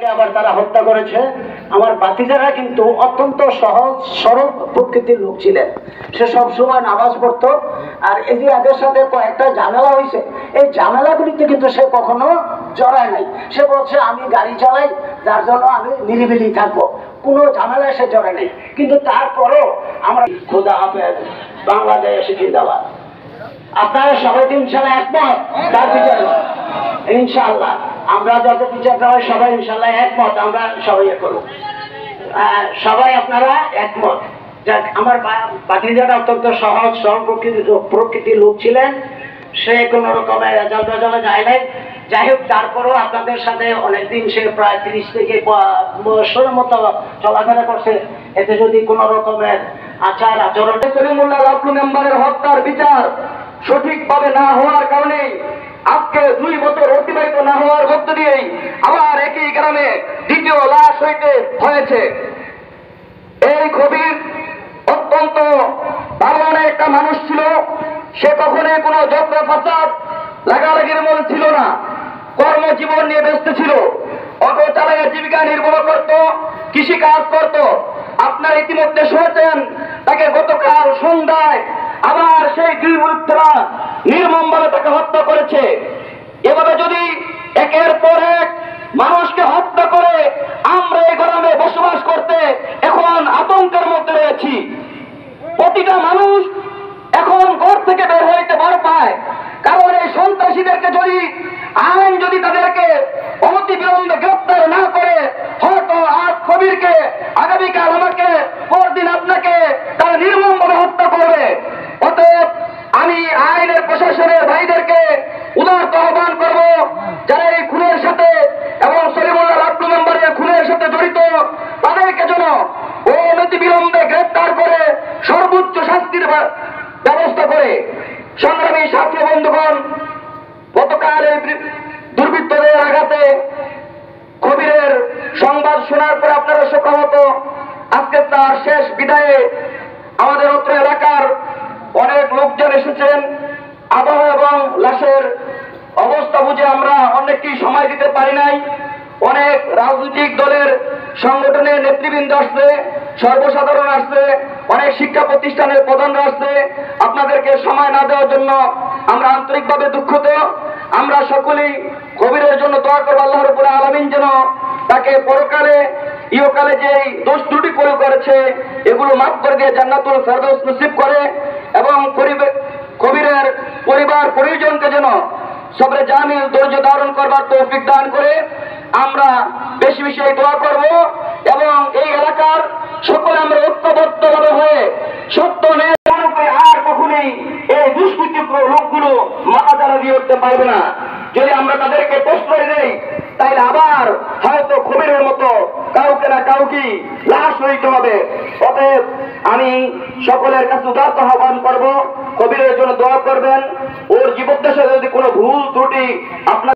আবার তারা হত্যা করেছে। আমার ভাতিজারা কিন্তু অত্যন্ত সহজ সরল প্রকৃতির লোক ছিলেন। সে সবসময় নামাজ পড়তো। আর এই যে এদের সাথে কয়েকটা ঝামেলা হয়েছে, এই ঝামেলাগুলিতে কিন্তু সে কখনো জড়ায় নাই। সে বলছে আমি গাড়ি চালাই, যার জন্য আমি নিরিবিলি থাকবো, কোনো ঝামেলায় সে জড়ায় নাই। কিন্তু তারপরও আমরা খোদা হাফেজ, বাংলাদেশ জিন্দাবাদ। আপনারা সবাই ইনশাল্লাহ একমত তার বিচারে? ইনশাআল্লাহ আমরা যত বিচারটা হয় সবাই ইনশাআল্লাহ একমত, আমরা সবাই করবো। সবাই আপনারা একমত। যাক, আমার ভাতিজাটা অত্যন্ত সহজ সরল প্রকৃতির লোক ছিলেন। সে কোন রকমের রেজাল্ট যায় নাই। যাই হোক, তারপরেও আপনাদের সাথে অনেকদিন সে প্রায় 30 থেকে বছরের মতো চলাফেরা করছে। এতে যদি কোন রকমের আচার আচরণ সলিমুল্লাহ লাবলু মেম্বারের হত্যার বিচার সঠিকভাবে না হওয়ার কারণে আজকে 2 বছর অতিবাহিত না হওয়ার মধ্য দিয়েই আবার একই গ্রামে দ্বিতীয় লাশ হইতে হয়েছে। এই কবির অত্যন্ত ভালো একটা মানুষ ছিল। সে কখনোই কোনো ঝগড়া ফাসাদ লাগালাগির মধ্যে ছিল না। কর্মজীবন নিয়ে ব্যস্ত ছিল। অটো চালায় জীবিকা নির্বাহ করত, কৃষি কাজ করত। আপনারা ইতিমধ্যে শুনেছেন তাকে গতকাল সন্ধ্যায় আবার সেই দুর্বৃত্তরা নির্মমভাবে তাকে হত্যা করেছে। এভাবে যদি একের পর এক মানুষকে হত্যা করে আমরা এই গ্রামে বসবাস করতে এখন আতঙ্কের মধ্যে রয়েছি। প্রতিটা মানুষ এখন ঘর থেকে বের হইতে ভয় পায়, কারণ এই সন্ত্রাসীদেরকে যদি আইন যদি তাদেরকে অনতিবিলম্বে গ্রেপ্তার না করে, হয়তো আজ কবিরকে আগামীকাল আমাকে, পরদিন আপনাকে তারা নির্মমভাবে হত্যা করবে। অতএব আমি আইনের প্রশাসনের ভাইদেরকে উদারত আহ্বান করব, যারা এই খুনের সাথে এবং সলিমুল্লাহ লাবলু মেম্বারের খুনের সাথে জড়িত তাদেরকে যেন অনতিবিলম্বে গ্রেপ্তার করে সর্বোচ্চ শাস্তির ব্যবস্থা করে। সংগ্রামী সাথী বন্ধুগণ, গতকাল এই দুর্বৃত্তদের আঘাতে কবিরের সংবাদ শোনার পরে আপনারা শোকাহত। আজকে তার শেষ বিদায়ে আমাদের অত্র এলাকার অনেক লোকজন এসেছেন। আবহাওয়া এবং লাশের অবস্থা বুঝে আমরা অনেককেই সময় দিতে পারি নাই। অনেক রাজনৈতিক দলের সংগঠনের নেতৃবৃন্দ আসছে, সর্বসাধারণ আসছে, অনেক শিক্ষা প্রতিষ্ঠানের প্রধানরা আসছে। আপনাদেরকে সময় না দেওয়ার জন্য আমরা আন্তরিকভাবে দুঃখিত। আমরা সকলেই কবিরের জন্য দোয়া করব, আল্লাহ রাব্বুল আলামিন যেন তাকে পরকালে ইহকালে যে দোষ ত্রুটি প্রয়োগ করেছে এগুলো মাফ করে দিয়ে জান্নাতুল ফেরদৌস নসিব করে, এবং কবিরের পরিবার পরিজনকে যেন সবরে জামিল ধৈর্য ধারণ করবার তৌফিক দান করে। আমরা বেশি বেশি দোয়া করব এবং এই এলাকার সকলে আমরা ঐক্যবদ্ধভাবে হয়ে সত্য ন্যায় আর কখনোই এই দুষ্কৃতী লোকগুলো মাথা চালা দিয়ে উঠতে পারবে না। যদি আমরা তাদেরকে প্রশ্রয় দেই তাইলে আবার হয়তো কবিরের মতো কাউকে না কাউকে লাশ হইতে হবে। অতএব আমি সকলের কাছে উদারত আহ্বান করব, কবিরের জন্য দোয়া করবেন। ওর জীবদ্দশায় যদি কোনো ভুল ত্রুটি আপনার